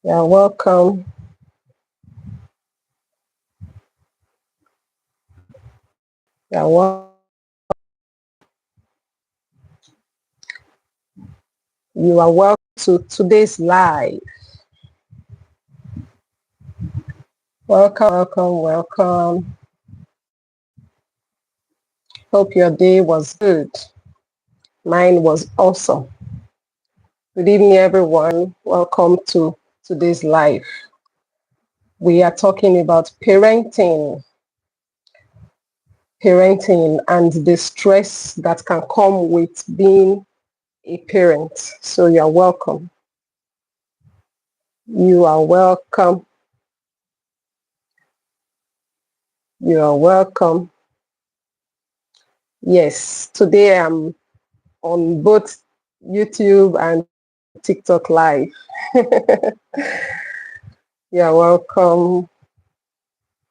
You're welcome. You're welcome. You are welcome to today's live. Welcome, welcome, welcome. Hope your day was good. Mine was awesome. Good evening, everyone. Welcome to today's live. We are talking about parenting and the stress that can come with being a parent. So you're welcome. You are welcome. You are welcome. Yes, today I'm on both YouTube and TikTok live. You're welcome.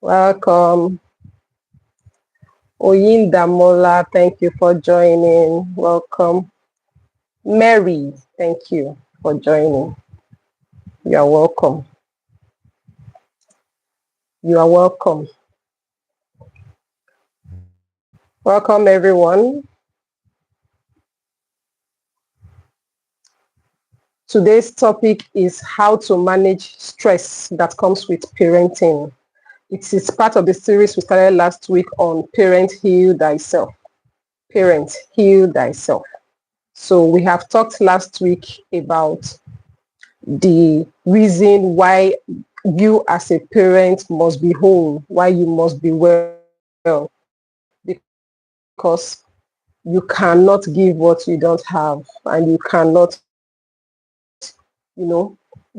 Welcome. Oyindamola, thank you for joining. Welcome. Mary, thank you for joining. You are welcome. You are welcome. Welcome, everyone. Today's topic is how to manage stress that comes with parenting. It is part of the series we started last week on Parent Heal Thyself. Parent Heal Thyself. So we have talked last week about the reason why you as a parent must be whole, why you must be well, because you cannot give what you don't have, and you cannot,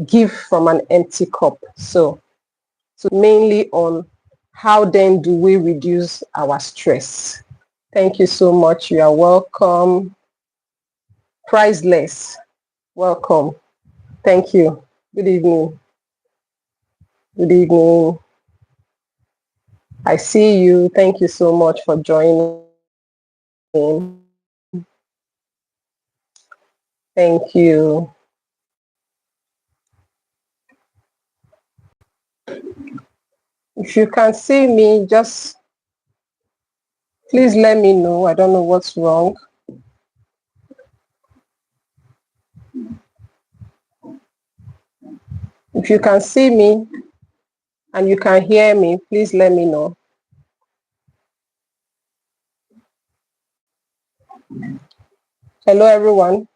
give from an empty cup. So mainly on how then do we reduce our stress. Thank you so much. You are welcome. Priceless. Welcome. Thank you. Good evening. Good evening. I see you. Thank you so much for joining. Thank you. If you can see me, just please let me know. I don't know what's wrong. If you can see me and you can hear me, please let me know. Hello, everyone.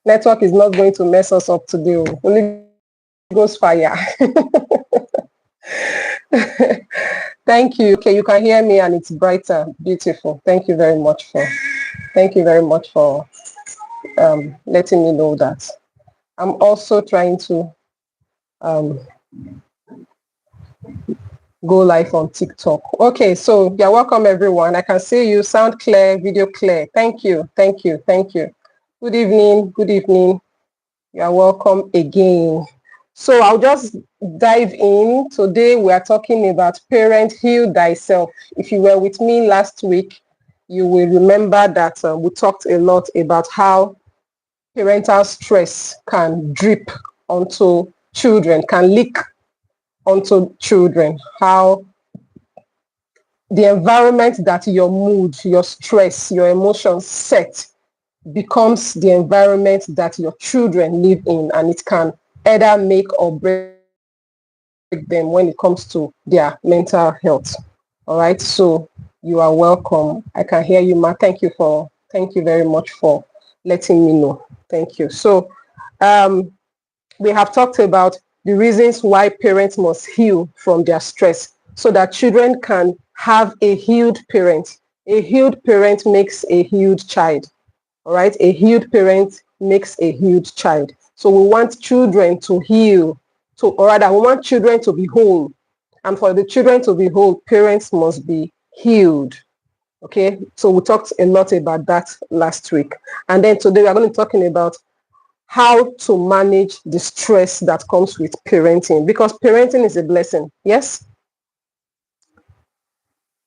Network is not going to mess us up today. Only goes fire. Thank you. Okay, you can hear me and it's brighter. Beautiful. Thank you very much for letting me know that. I'm also trying to go live on TikTok. Okay, so you're welcome, everyone. I can see you. Sound clear, video clear. Thank you. Thank you. Thank you. Good evening. Good evening. You're welcome again. So I'll just dive in. Today we are talking about Parent Heal Thyself. If you were with me last week, you will remember that we talked a lot about how parental stress can drip onto children, can leak onto children, how the environment that your mood, your stress, your emotions set becomes the environment that your children live in, and it can either make or break them when it comes to their mental health. All right, so you are welcome. I can hear you, Ma. Thank you very much for letting me know. Thank you. So we have talked about the reasons why parents must heal from their stress so that children can have a healed parent. A healed parent makes a healed child. All right, a healed parent makes a healed child. So we want children to heal, or rather, we want children to be whole. And for the children to be whole, parents must be healed. Okay, so we talked a lot about that last week. And then today we're going to be talking about how to manage the stress that comes with parenting, because parenting is a blessing. Yes?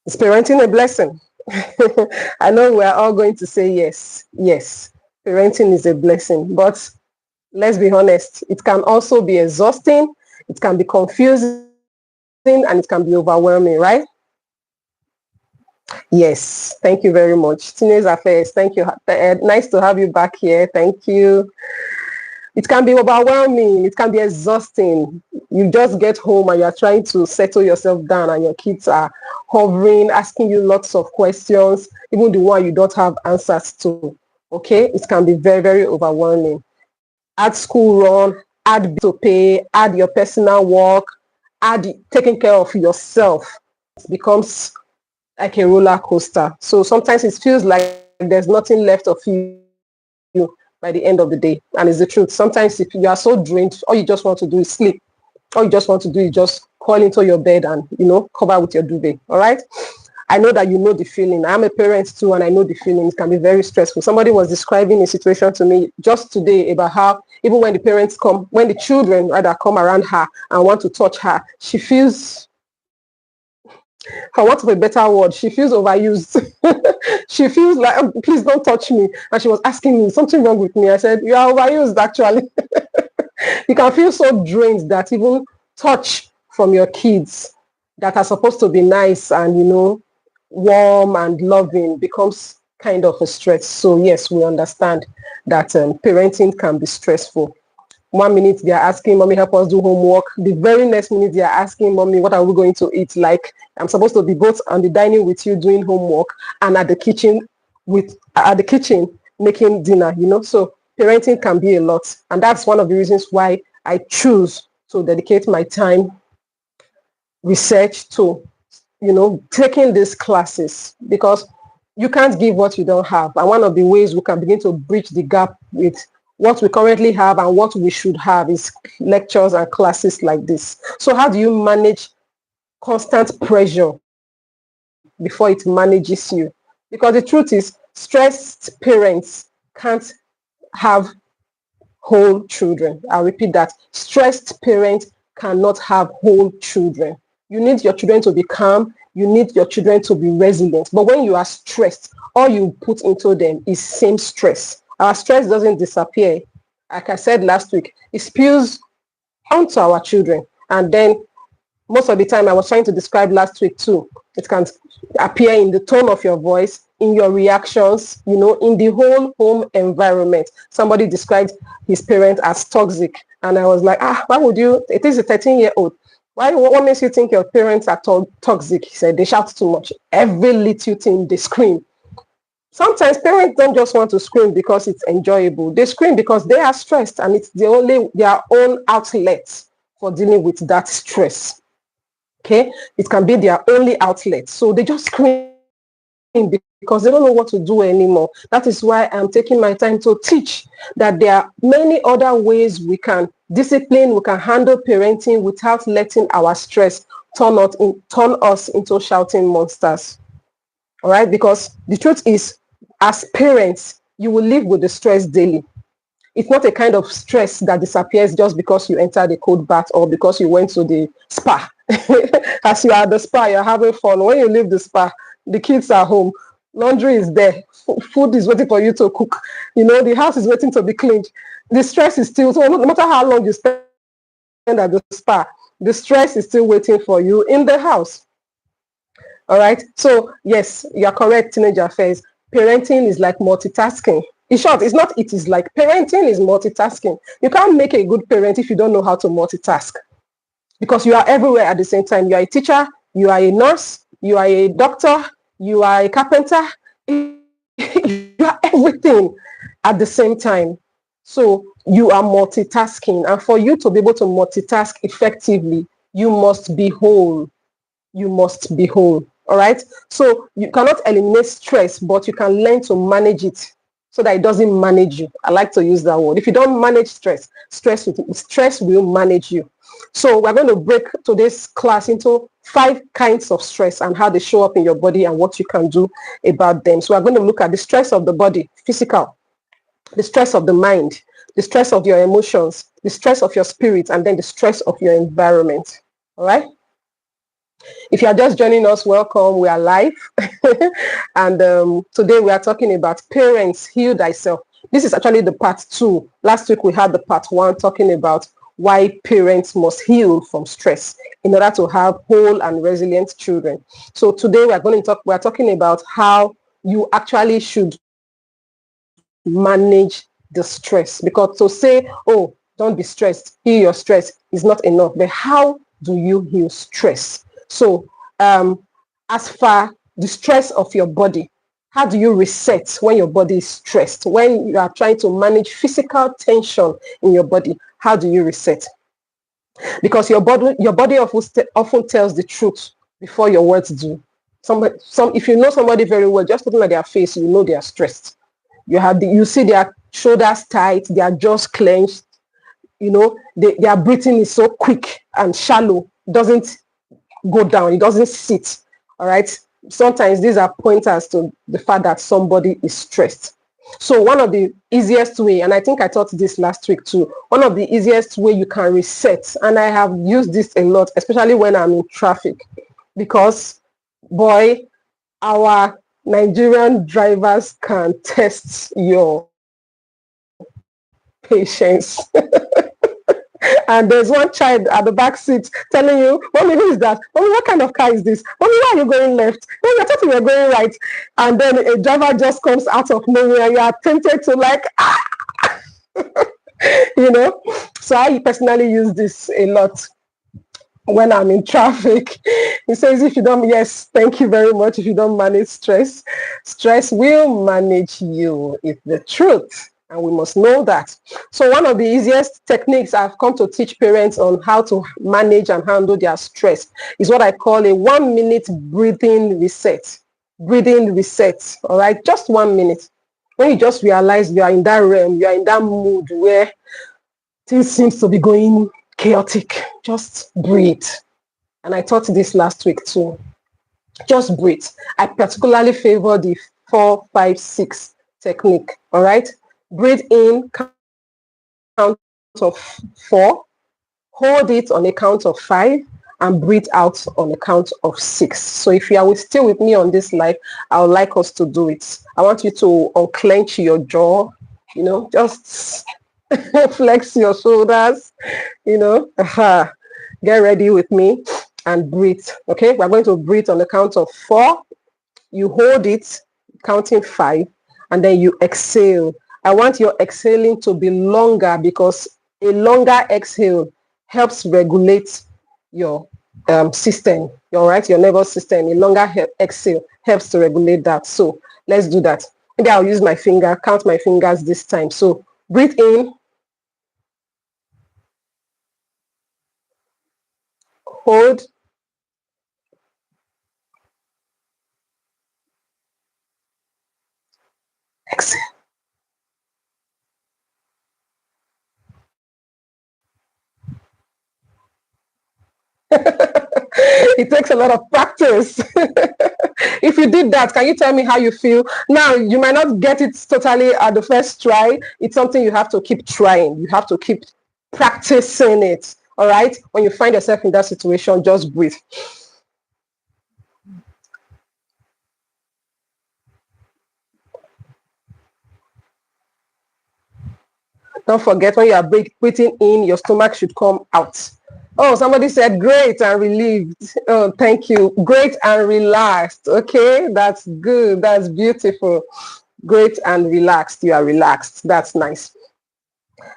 Is parenting a blessing? I know we're all going to say yes. Yes, parenting is a blessing, but let's be honest, it can also be exhausting, it can be confusing, and it can be overwhelming, right? Yes, thank you very much. Teenage Affairs, thank you. Nice to have you back here. Thank you. It can be overwhelming, it can be exhausting. You just get home and you're trying to settle yourself down and your kids are hovering, asking you lots of questions, even the one you don't have answers to. Okay, it can be very, very overwhelming. Add school run, add bill to pay, add your personal work, add taking care of yourself. It becomes like a roller coaster. So sometimes it feels like there's nothing left of you by the end of the day. And it's the truth. Sometimes if you are so drained, all you just want to do is sleep. All you just want to do is just crawl into your bed and, cover with your duvet. All right. I know that you know the feeling. I'm a parent too, and I know the feeling. It can be very stressful. Somebody was describing a situation to me just today about how even when the children rather come around her and want to touch her, she feels, for want of a better word, she feels overused. She feels like, oh, please don't touch me. And she was asking me, something wrong with me? I said, you are overused actually. You can feel so drained that even touch from your kids that are supposed to be nice and, warm and loving becomes kind of a stress. So yes, we understand that parenting can be stressful. 1 minute they are asking, mommy, help us do homework. The very next minute they are asking, mommy, what are we going to eat? Like, I'm supposed to be both on the dining with you doing homework and at the kitchen making dinner. So parenting can be a lot. And that's one of the reasons why I choose to dedicate my time research to, taking these classes, because you can't give what you don't have. And one of the ways we can begin to bridge the gap with what we currently have and what we should have is lectures and classes like this. So how do you manage constant pressure before it manages you? Because the truth is, stressed parents can't have whole children. I'll repeat that. Stressed parents cannot have whole children. You need your children to be calm. You need your children to be resilient. But when you are stressed, all you put into them is same stress. Our stress doesn't disappear. Like I said last week, it spills onto our children. And then most of the time, I was trying to describe last week too, it can appear in the tone of your voice, in your reactions, in the whole home environment. Somebody described his parent as toxic. And I was like, why would you? It is a 13-year-old. What makes you think your parents are toxic? He said, they shout too much. Every little thing, they scream. Sometimes parents don't just want to scream because it's enjoyable. They scream because they are stressed and it's their own outlet for dealing with that stress. Okay, it can be their only outlet. So they just scream because they don't know what to do anymore. That is why I'm taking my time to teach that there are many other ways we can discipline, we can handle parenting without letting our stress turn us into shouting monsters. All right, because the truth is, as parents, you will live with the stress daily. It's not a kind of stress that disappears just because you entered the cold bath or because you went to the spa. As you are at the spa, you're having fun. When you leave the spa, the kids are home. Laundry is there. Food is waiting for you to cook. The house is waiting to be cleaned. The stress is still, so no matter how long you spend at the spa, the stress is still waiting for you in the house. All right. So yes, you're correct, Teenage Affairs. Parenting is like multitasking. In short, it is like parenting is multitasking. You can't make a good parent if you don't know how to multitask, because you are everywhere at the same time. You are a teacher, you are a nurse, you are a doctor, you are a carpenter. You are everything at the same time. So you are multitasking. And for you to be able to multitask effectively, you must be whole. You must be whole. All right. So you cannot eliminate stress, but you can learn to manage it so that it doesn't manage you. I like to use that word. If you don't manage stress will manage you. So we're going to break today's class into 5 kinds of stress and how they show up in your body and what you can do about them. So we're going to look at the stress of the body, physical, the stress of the mind, the stress of your emotions, the stress of your spirit, and then the stress of your environment. All right. If you are just joining us, welcome. We are live. And today we are talking about parents, heal thyself. This is actually the part 2. Last week we had the part 1 talking about why parents must heal from stress in order to have whole and resilient children. So today we are talking about how you actually should manage the stress, because to say, oh, don't be stressed, heal your stress, is not enough. But how do you heal stress? So as far the stress of your body, how do you reset when your body is stressed? When you are trying to manage physical tension in your body, how do you reset? Because your body often tells the truth before your words do. If you know somebody very well, just looking at their face, you know they are stressed. You see their shoulders tight, their jaws clenched, their breathing is so quick and shallow. It doesn't go down, it doesn't sit. All right. Sometimes these are pointers to the fact that somebody is stressed. So one of the easiest way, and I think I taught this last week too, one of the easiest way you can reset, and I have used this a lot, especially when I'm in traffic, because boy, our Nigerian drivers can test your patience. And there's one child at the back seat telling you, Mommy, who is that? Mommy, what kind of car is this? Mommy, why are you going left? Mommy, I thought you were going right. And then a driver just comes out of nowhere and you are tempted to like, So I personally use this a lot when I'm in traffic. He says, yes, thank you very much. If you don't manage stress, stress will manage you. It's the truth. And we must know that. So one of the easiest techniques I've come to teach parents on how to manage and handle their stress is what I call a 1-minute breathing reset. Breathing reset. All right. Just 1 minute. When you just realize you are in that realm, you are in that mood where things seems to be going chaotic, just breathe. And I taught this last week too. Just breathe. I particularly favor the 4-5-6 technique. All right. Breathe in, count of 4, hold it on a count of 5, and breathe out on a count of 6. So if you are still with me on this live, I would like us to do it. I want you to unclench your jaw, just flex your shoulders, get ready with me and breathe. Okay, we're going to breathe on the count of 4. You hold it, counting 5, and then you exhale. I want your exhaling to be longer, because a longer exhale helps regulate your system, your nervous system. A longer exhale helps to regulate that. So let's do that. Maybe I'll use my finger, count my fingers this time. So breathe in, hold, exhale. It takes a lot of practice. If you did that, can you tell me how you feel? Now, you might not get it totally at the first try. It's something you have to keep trying. You have to keep practicing it. All right? When you find yourself in that situation, just breathe. Don't forget, when you are breathing in, your stomach should come out. Oh, somebody said great and relieved. Oh, thank you. Great and relaxed. Okay, that's good. That's beautiful. Great and relaxed. You are relaxed. That's nice.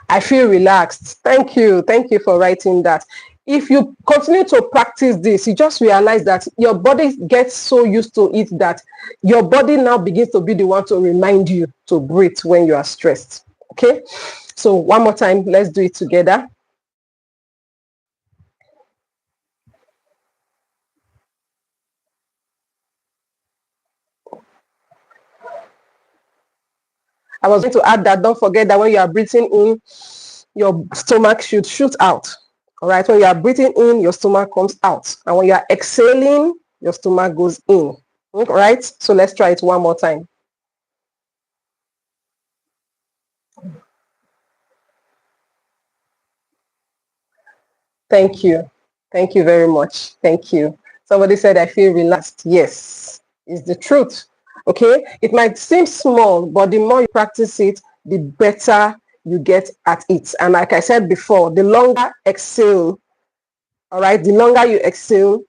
I feel relaxed. Thank you. Thank you for writing that. If you continue to practice this, you just realize that your body gets so used to it that your body now begins to be the one to remind you to breathe when you are stressed. Okay? So one more time, let's do it together. I was going to add that don't forget that when you are breathing in, your stomach should shoot out. All right. When you are breathing in, your stomach comes out. And when you are exhaling, your stomach goes in. All right. So let's try it one more time. Thank you. Thank you very much. Thank you. Somebody said, I feel relaxed. Yes, it's the truth. Okay, it might seem small, but the more you practice it, the better you get at it. And like I said before, the longer exhale, all right, the longer you exhale,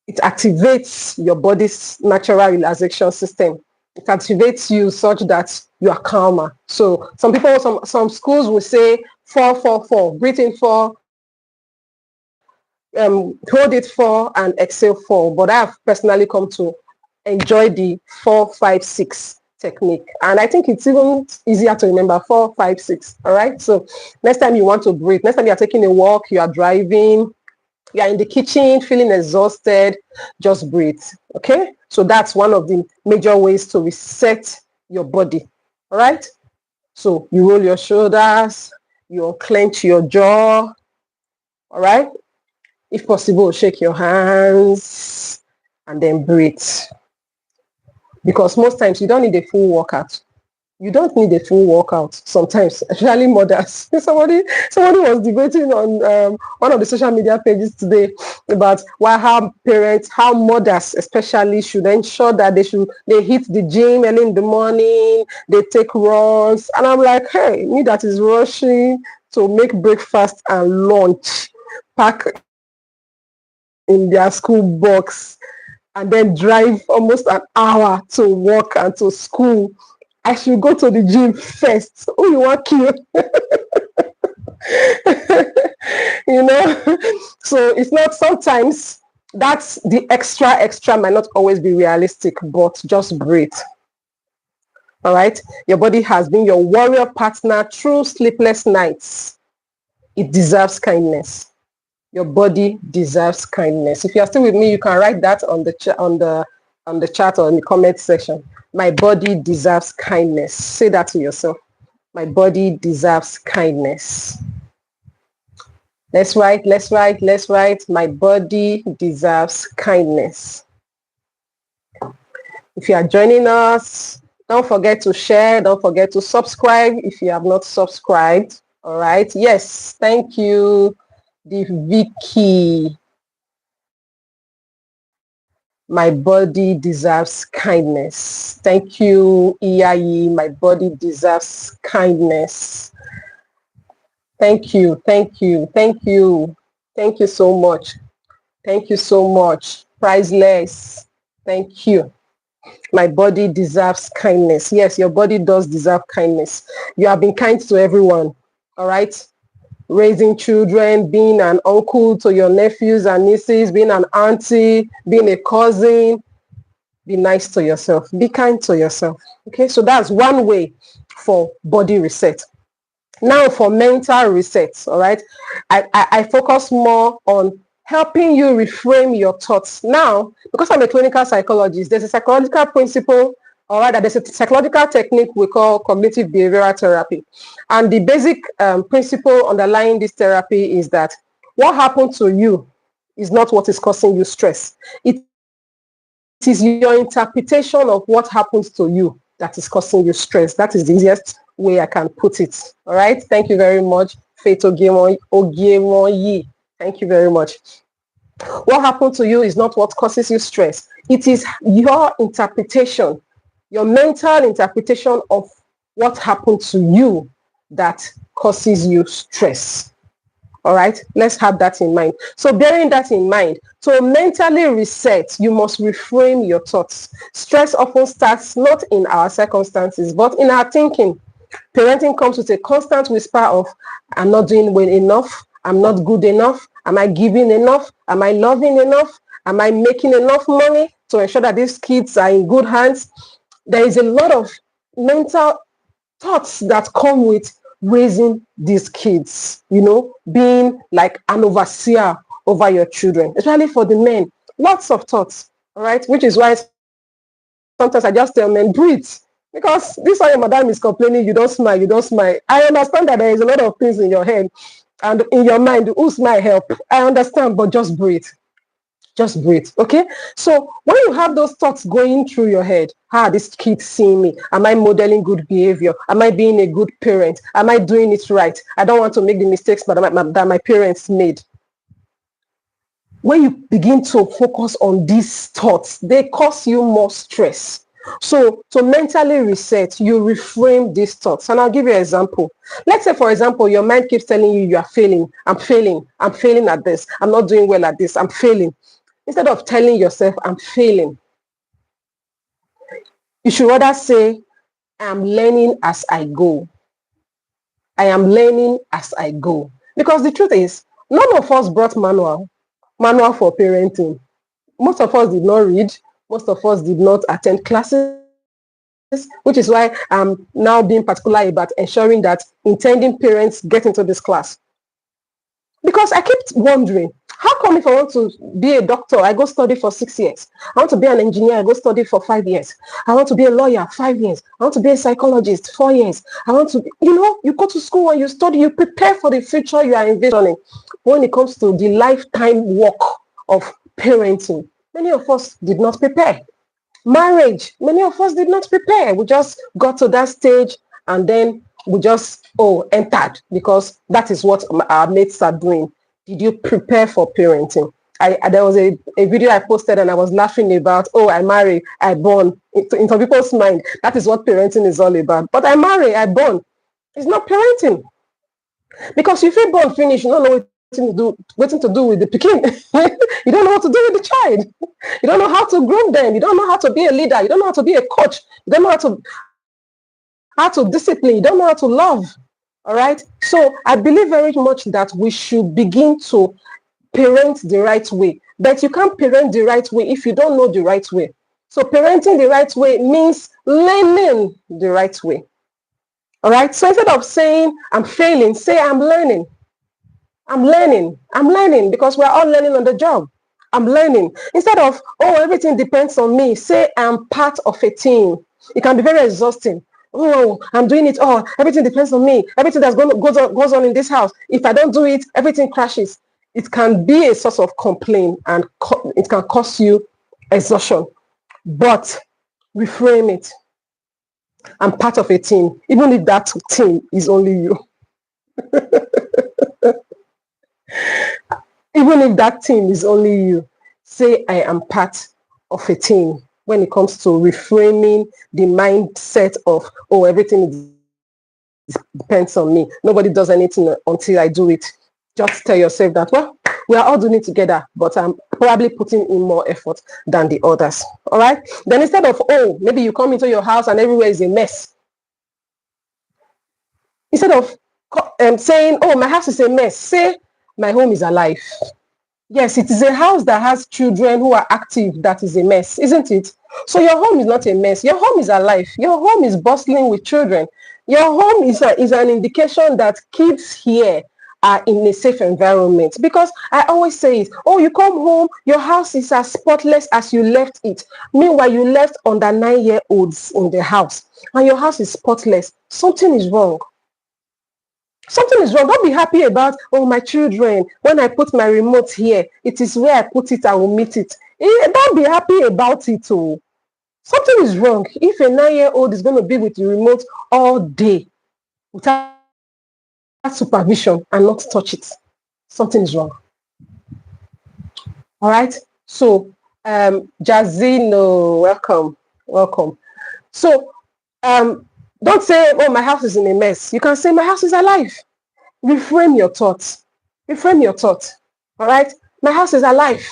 it activates your body's natural relaxation system. It activates you such that you are calmer. So some people, some schools will say 4-4-4, breathe in 4, hold it 4 and exhale 4. But I've personally come to enjoy the 4-5-6 technique. And I think it's even easier to remember 4-5-6. All right. So next time you want to breathe, next time you are taking a walk, you are driving, you are in the kitchen feeling exhausted, just breathe. Okay. So that's one of the major ways to reset your body. All right. So you roll your shoulders, you clench your jaw. All right. If possible, shake your hands and then breathe. Because most times you don't need a full workout. You don't need a full workout sometimes, especially mothers. Somebody was debating on one of the social media pages today about how mothers especially should ensure that they hit the gym early in the morning, they take runs. And I'm like, hey, me that is rushing to make breakfast and lunch, pack in their school box, and then drive almost an hour to work and to school. I should go to the gym first. Who you want to kill? You know? So it's not, sometimes that's the extra might not always be realistic, but just breathe. All right? Your body has been your warrior partner through sleepless nights. It deserves kindness. Your body deserves kindness. If you are still with me, you can write that on the chat or in the comment section. My body deserves kindness. Say that to yourself. My body deserves kindness. Let's write. My body deserves kindness. If you are joining us, don't forget to share. Don't forget to subscribe if you have not subscribed. All right. Yes. Thank you, Vicky. My body deserves kindness. Thank you, Iyayi. My body deserves kindness. Thank you. Thank you so much. Thank you so much. Priceless. Thank you. My body deserves kindness. Yes, your body does deserve kindness. You have been kind to everyone. All right? Raising children, being an uncle to your nephews and nieces, being an auntie, being a cousin. Be nice to yourself. Be kind to yourself. Okay, so that's one way for body reset. Now for mental reset, all right, I focus more on helping you reframe your thoughts. Now, because I'm a clinical psychologist, there's a psychological principle, or rather there's a psychological technique we call cognitive behavioral therapy. And the basic principle underlying this therapy is that what happened to you is not what is causing you stress. It is your interpretation of what happens to you that is causing you stress. That is the easiest way I can put it. All right. Thank you very much, Faith Ogemoyi. Thank you very much. What happened to you is not what causes you stress. It is your interpretation, your mental interpretation of what happened to you that causes you stress. All right, let's have that in mind. So bearing that in mind, to mentally reset, you must reframe your thoughts. Stress often starts not in our circumstances, but in our thinking. Parenting comes with a constant whisper of, I'm not doing well enough, I'm not good enough, am I giving enough, am I loving enough, am I making enough money to ensure that these kids are in good hands? There is a lot of mental thoughts that come with raising these kids, you know, being like an overseer over your children, especially for the men. Lots of thoughts, all right, which is why sometimes I just tell men, breathe. Because this one, your madam is complaining, you don't smile. I understand that there is a lot of things in your head and in your mind, who's my help? I understand, but just breathe. Just breathe, okay? So when you have those thoughts going through your head, this kid seeing me, am I modeling good behavior? Am I being a good parent? Am I doing it right? I don't want to make the mistakes that my parents made. when you begin to focus on these thoughts, they cause you more stress. So to mentally reset, you reframe these thoughts. And I'll give you an example. Let's say, for example, your mind keeps telling you are failing. I'm failing at this. I'm not doing well at this. I'm failing. Instead of telling yourself, I'm failing, you should rather say, I'm learning as I go. I am learning as I go. Because the truth is, none of us brought manual for parenting. Most of us did not read. Most of us did not attend classes, which is why I'm now being particular about ensuring that intending parents get into this class. Because I kept wondering, how come if I want to be a doctor, I go study for 6 years? I want to be an engineer, I go study for 5 years. I want to be a lawyer, 5 years. I want to be a psychologist, 4 years. I want to, you go to school and you study, you prepare for the future you are envisioning. When it comes to the lifetime work of parenting, many of us did not prepare. Marriage, many of us did not prepare. We just got to that stage and then we just entered because that is what our mates are doing. Did you prepare for parenting? There was a video I posted and I was laughing about, I marry, I born. Into people's mind, that is what parenting is all about. But I marry, I born. It's not parenting. Because if you born finish, you don't know what to do with the pikin. You don't know what to do with the child. You don't know how to groom them. You don't know how to be a leader. You don't know how to be a coach. You don't know how to discipline. You don't know how to love. All right. So I believe very much that we should begin to parent the right way. But you can't parent the right way if you don't know the right way. So parenting the right way means learning the right way. All right. So instead of saying I'm failing, say I'm learning. I'm learning because we're all learning on the job. I'm learning. Instead of, everything depends on me, say I'm part of a team. It can be very exhausting. I'm doing it all. Everything depends on me. Everything that goes on in this house. If I don't do it, everything crashes. It can be a source of complaint and it can cause you exhaustion. But reframe it. I'm part of a team, even if that team is only you. Even if that team is only you, say I am part of a team when it comes to reframing the mindset of, everything depends on me. Nobody does anything until I do it. Just tell yourself that, we are all doing it together, but I'm probably putting in more effort than the others. All right? Then instead of, maybe you come into your house and everywhere is a mess. Instead of saying, my house is a mess, say, my home is alive. Yes, it is a house that has children who are active that is a mess, isn't it? So your home is not a mess. Your home is alive. Your home is bustling with children. Your home is an indication that kids here are in a safe environment. Because I always say it, you come home, your house is as spotless as you left it. Meanwhile, you left under 9-year-olds in the house and your house is spotless. Something is wrong. Something is wrong. Don't be happy about, my children, when I put my remote here, it is where I put it, I will meet it. Don't be happy about it. Something is wrong. If a 9-year-old is going to be with the remote all day without supervision and not touch it, something is wrong. All right. So, Jazino, welcome. So, don't say, my house is in a mess. You can say, my house is alive. Reframe your thoughts. All right? My house is alive.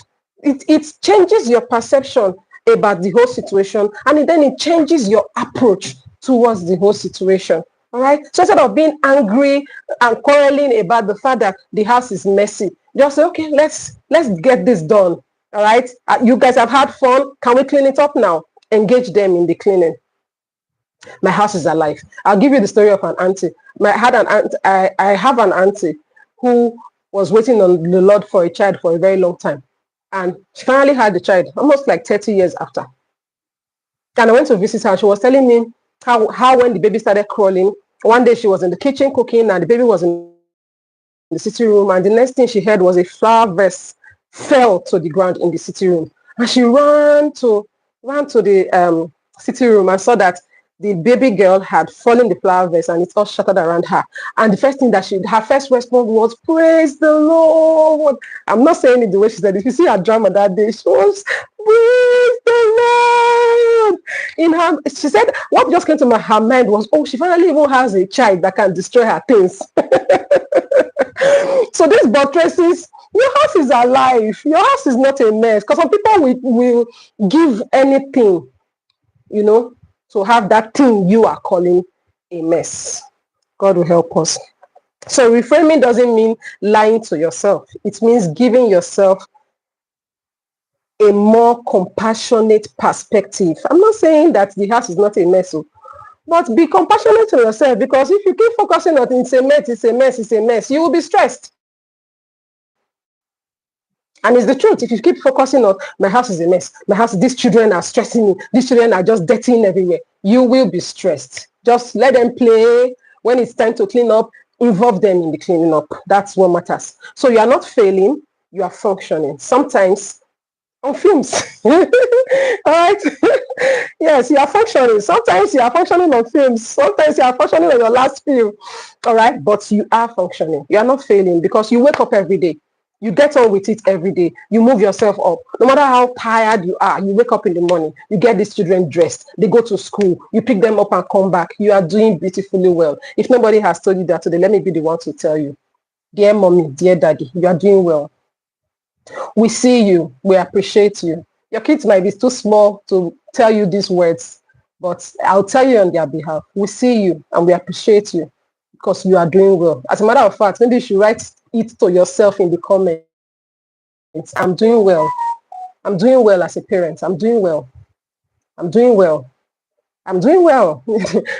It changes your perception about the whole situation, and then it changes your approach towards the whole situation. All right? So instead of being angry and quarreling about the fact that the house is messy, just say, okay, let's get this done. All right? You guys have had fun. Can we clean it up now? Engage them in the cleaning. My house is alive. I'll give you the story of an auntie. I have an auntie who was waiting on the Lord for a child for a very long time. And she finally had the child, almost like 30 years after. And I went to visit her. She was telling me how when the baby started crawling, one day she was in the kitchen cooking and the baby was in the sitting room. And the next thing she heard was a flower vase fell to the ground in the sitting room. And she ran to the sitting room and saw that the baby was the baby girl had fallen the flower vase and it's all shattered around her. And the first thing that her first response was, praise the Lord. I'm not saying it the way she said it. If you see her drama that day, she was, praise the Lord. She said, what just came to her mind was, oh, she finally even has a child that can destroy her things. So this buttresses, your house is alive. Your house is not a mess. Because some people will give anything, to have that thing you are calling a mess. God will help us. So reframing doesn't mean lying to yourself. It means giving yourself a more compassionate perspective. I'm not saying that the house is not a mess, but be compassionate to yourself, because if you keep focusing on it's a mess, you will be stressed. And it's the truth. If you keep focusing on my house is a mess, these children are stressing me, these children are just dirtying everywhere, you will be stressed. Just let them play. When it's time to clean up, involve them in the cleaning up. That's what matters. So you are not failing, you are functioning. Sometimes on films. All right. Yes, you are functioning. Sometimes you are functioning on films. Sometimes you are functioning on your last film. All right. But you are functioning. You are not failing, because you wake up every day. You get on with it every day. You move yourself up. No matter how tired you are, you wake up in the morning. You get these children dressed. They go to school. You pick them up and come back. You are doing beautifully well. If nobody has told you that today, let me be the one to tell you. Dear mommy, dear daddy, you are doing well. We see you. We appreciate you. Your kids might be too small to tell you these words, but I'll tell you on their behalf. We see you and we appreciate you, because you are doing well. As a matter of fact, maybe you should write it to yourself in the comments. I'm doing well. I'm doing well as a parent. I'm doing well. I'm doing well. I'm doing well.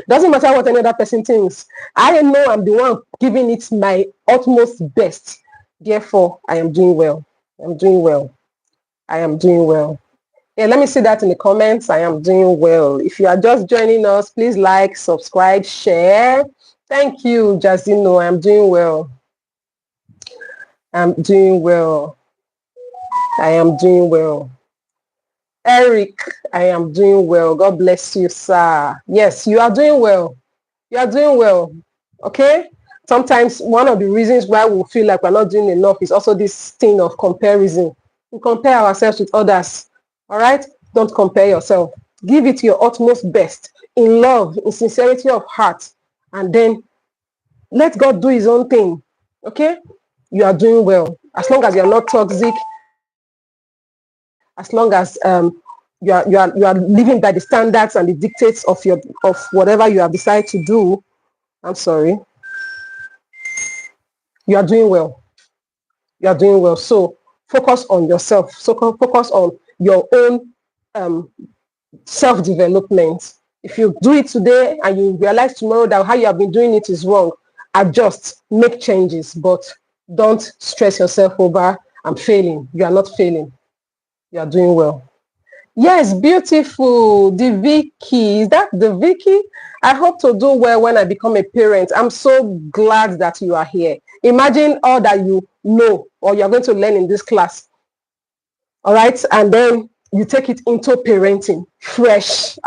Doesn't matter what any other person thinks. I know I'm the one giving it my utmost best. Therefore, I am doing well. I'm doing well. I am doing well. Yeah, let me see that in the comments. I am doing well. If you are just joining us, please like, subscribe, share. Thank you, Jazino. I'm doing well. I'm doing well. I am doing well. Eric, I am doing well. God bless you, sir. Yes, you are doing well. You are doing well. Okay? Sometimes one of the reasons why we feel like we're not doing enough is also this thing of comparison. We compare ourselves with others. All right? Don't compare yourself. Give it your utmost best in love, in sincerity of heart, and then let God do his own thing. Okay? You are doing well. As long as you're not toxic, as long as you are living by the standards and the dictates of whatever you have decided to do, I'm sorry, you are doing well. You are doing well. So focus on yourself. So focus on your own self-development. If you do it today and you realize tomorrow that how you have been doing it is wrong, adjust, make changes, but don't stress yourself over, I'm failing. You are not failing. You are doing well. Yes, beautiful. The Vicky. Is that the Vicky? I hope to do well when I become a parent. I'm so glad that you are here. Imagine all that you know or you're going to learn in this class. All right. And then you take it into parenting fresh.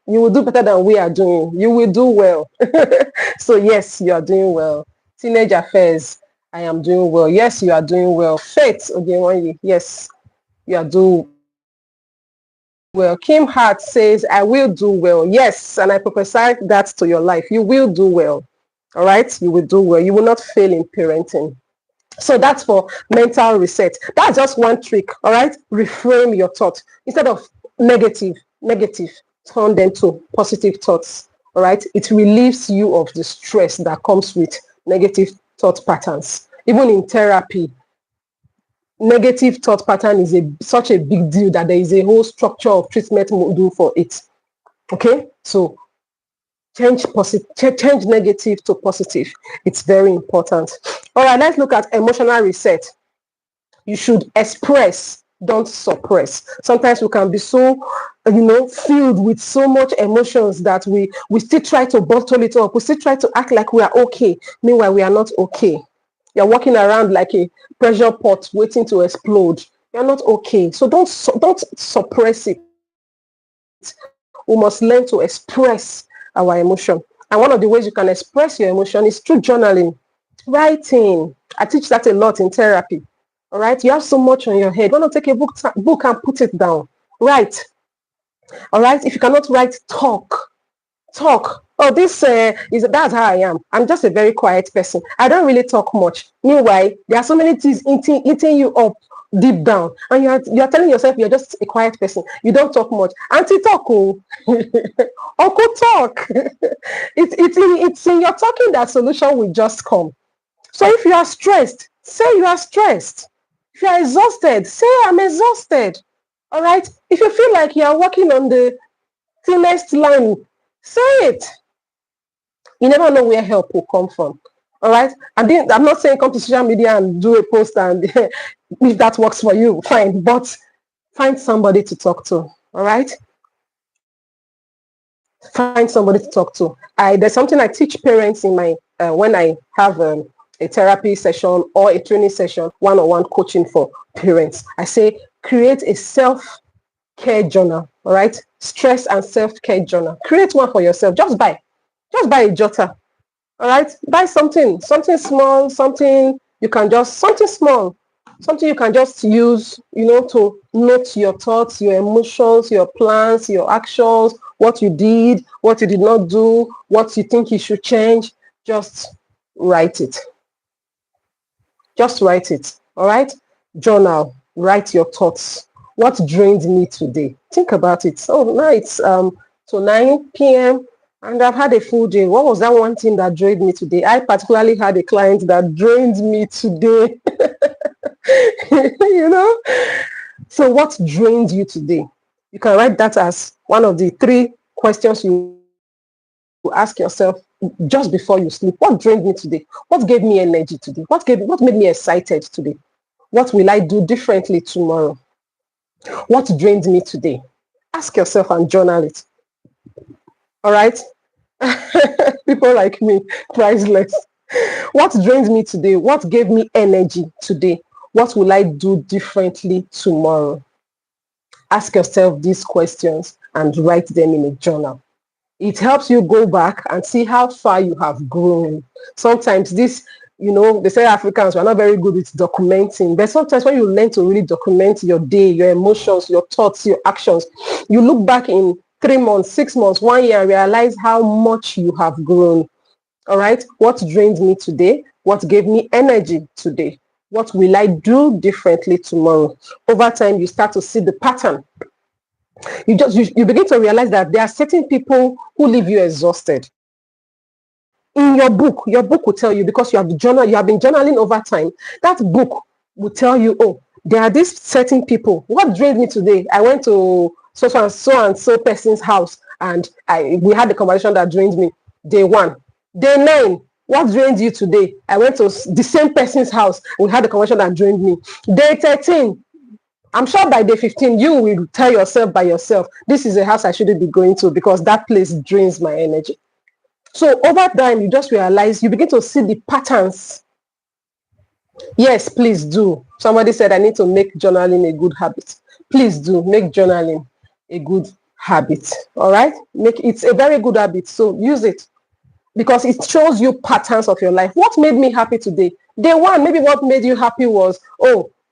You will do better than we are doing. You will do well. So yes, you are doing well. Teenage affairs. I am doing well. Yes, you are doing well. Faith. Okay, yes, you are doing well. Kim Hart says, I will do well. Yes, and I prophesy that to your life. You will do well. All right? You will do well. You will not fail in parenting. So that's for mental reset. That's just one trick. All right? Reframe your thought. Instead of negative, turn them to positive thoughts. All right? It relieves you of the stress that comes with negative thought patterns. Even in therapy, negative thought pattern is such a big deal that there is a whole structure of treatment module for it. Okay, so change negative to positive. It's very important. All right, let's look at emotional reset. You should express, don't suppress. Sometimes we can be so, filled with so much emotions that we still try to bottle it up. We still try to act like we are okay. Meanwhile, we are not okay. You're walking around like a pressure pot waiting to explode. You're not okay. So don't suppress it. We must learn to express our emotion. And one of the ways you can express your emotion is through journaling, writing. I teach that a lot in therapy. All right, you have so much on your head. Why not take a book and put it down? Write. All right, if you cannot write, talk. Oh, that's how I am. I'm just a very quiet person. I don't really talk much. Meanwhile, there are so many things eating you up deep down, and you're telling yourself you're just a quiet person. You don't talk much. Auntie talk, oh. Uncle talk. It's in your talking that solution will just come. So if you are stressed, say you are stressed. If you are exhausted, say I'm exhausted. All right. If you feel like you are walking on the thinnest line, say it. You never know where help will come from. All right. I'm not saying come to social media and do a post, and if that works for you, fine. But find somebody to talk to. All right. Find somebody to talk to. There's something I teach parents in my when I have a therapy session or a training session, one-on-one coaching for parents. I say create a self-care journal. All right. Stress and self-care journal. Create one for yourself. Just buy a jotter. All right, buy something small, something you can just use, to note your thoughts, your emotions, your plans, your actions, what you did, what you did not do, what you think you should change. Just write it. All right, journal. Write your thoughts. What drained me today? Think about it. Oh, now it's to 9 p.m. and I've had a full day. What was that one thing that drained me today? I particularly had a client that drained me today. So what drained you today? You can write that as one of the 3 questions you ask yourself just before you sleep. What drained me today? What gave me energy today? What made me excited today? What will I do differently tomorrow? What drained me today? Ask yourself and journal it. All right? People like me, priceless. What drained me today? What gave me energy today? What will I do differently tomorrow? Ask yourself these questions and write them in a journal. It helps you go back and see how far you have grown. Sometimes they say Africans are not very good with documenting, but sometimes when you learn to really document your day, your emotions, your thoughts, your actions, you look back in 3 months, 6 months, 1 year, and realize how much you have grown. All right. What drained me today? What gave me energy today? What will I do differently tomorrow? Over time, you start to see the pattern. You begin to realize that there are certain people who leave you exhausted. In your book will tell you, because you have been journaling over time. That book will tell you, oh, there are these certain people. What drained me today? I went to so and so person's house, and we had the conversation that drained me. Day 1. Day 9. What drained you today? I went to the same person's house. We had the conversation that drained me. Day 13. I'm sure by day 15, you will tell yourself by yourself, this is a house I shouldn't be going to because that place drains my energy. So over time, you just realize, you begin to see the patterns. Yes, please do. Somebody said I need to make journaling a good habit. Please do make journaling a good habit. All right? It's a very good habit. So use it, because it shows you patterns of your life. What made me happy today? Day 1, maybe what made you happy was,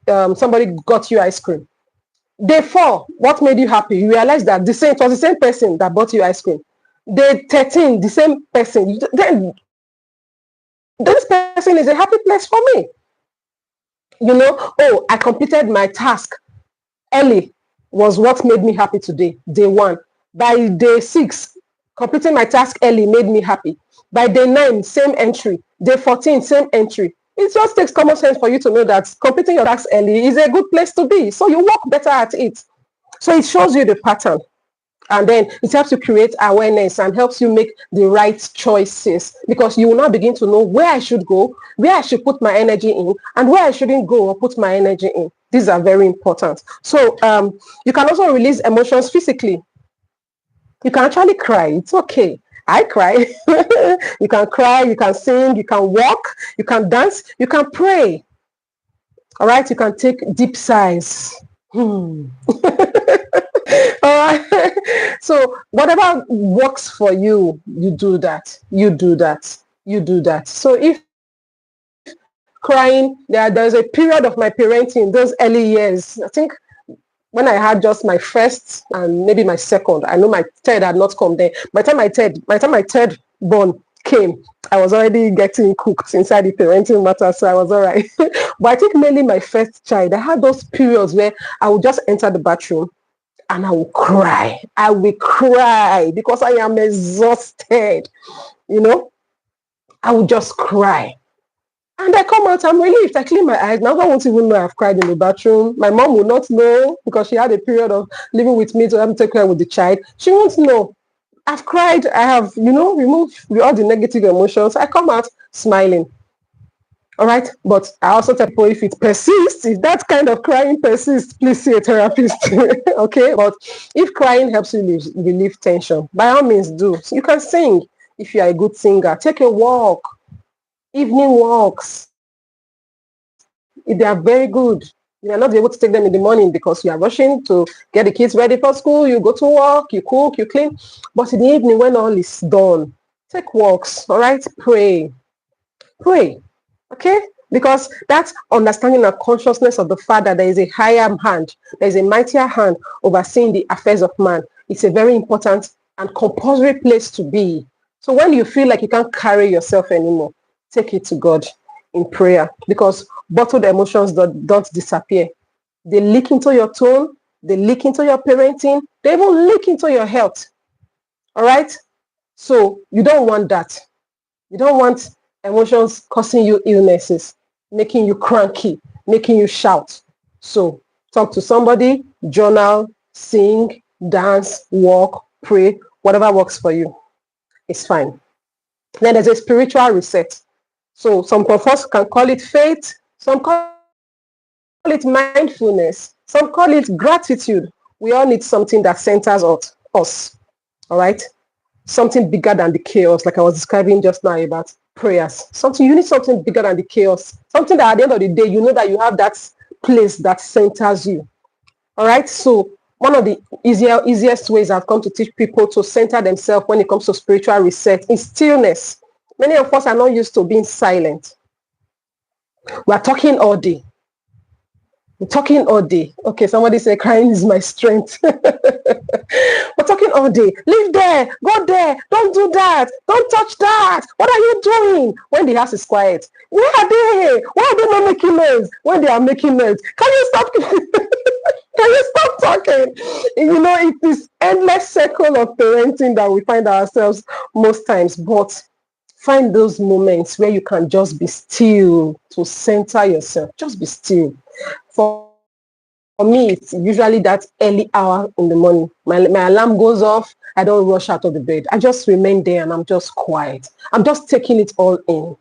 somebody got you ice cream. Day 4, what made you happy? You realize that it was the same person that bought you ice cream. Day 13, the same person. Then this person is a happy place for me. I completed my task early was what made me happy today. Day 1. By day 6, completing my task early made me happy. By day 9, same entry. Day 14, same entry. It just takes common sense for you to know that completing your tasks early is a good place to be. So you work better at it. So it shows you the pattern. And then it helps you create awareness and helps you make the right choices, because you will now begin to know where I should go, where I should put my energy in, and where I shouldn't go or put my energy in. These are very important. So you can also release emotions physically. You can actually cry. It's okay. I cry. You can cry, you can sing, you can walk, you can dance, you can pray. All right, you can take deep sighs. All right. So whatever works for you, you do that. You do that. You do that. So if crying, there's a period of my parenting, those early years, I think when I had just my first and maybe my second, I know my third had not come there. By the time my third born came, I was already getting cooked inside the parenting matter, so I was all right. But I think mainly my first child, I had those periods where I would just enter the bathroom and I will cry. I will cry because I am exhausted. You know, I will just cry. And I come out, I'm relieved. I clean my eyes. My mom won't even know I've cried in the bathroom. My mom will not know because she had a period of living with me to have to take care with the child. She won't know. I've cried. I have, removed all the negative emotions. I come out smiling. All right. But I also tell people if it persists, if that kind of crying persists, please see a therapist. Okay. But if crying helps you relieve tension, by all means do. You can sing if you are a good singer. Take a walk. Evening walks. If they are very good, you are not able to take them in the morning because you are rushing to get the kids ready for school, you go to work, you cook, you clean. But in the evening when all is done, take walks, all right? Pray. Okay? Because that understanding and consciousness of the Father, there is a higher hand, there is a mightier hand overseeing the affairs of man. It's a very important and compulsory place to be. So when you feel like you can't carry yourself anymore, take it to God in prayer, because bottled emotions don't disappear. They leak into your tone, they leak into your parenting, they even leak into your health. All right? So you don't want that. You don't want emotions causing you illnesses, making you cranky, making you shout. So talk to somebody, journal, sing, dance, walk, pray, whatever works for you. It's fine. Then there's a spiritual reset. So some of us can call it faith, some call it mindfulness, some call it gratitude. We all need something that centers us. All right? Something bigger than the chaos, like I was describing just now about prayers. You need something bigger than the chaos. Something that at the end of the day, you know that you have that place that centers you. All right? So one of the easiest ways I've come to teach people to center themselves when it comes to spiritual reset is stillness. Many of us are not used to being silent. We are talking all day. We're talking all day. Okay, somebody say crying is my strength. We're talking all day. Live there, go there, don't do that, don't touch that. What are you doing? When the house is quiet, where are they? Why are they not making noise? When they are making noise, can you stop? Can you stop talking? You know, it is endless circle of parenting that we find ourselves most times. But find those moments where you can just be still to center yourself. Just be still. For me, it's usually that early hour in the morning. My alarm goes off. I don't rush out of the bed. I just remain there and I'm just quiet. I'm just taking it all in.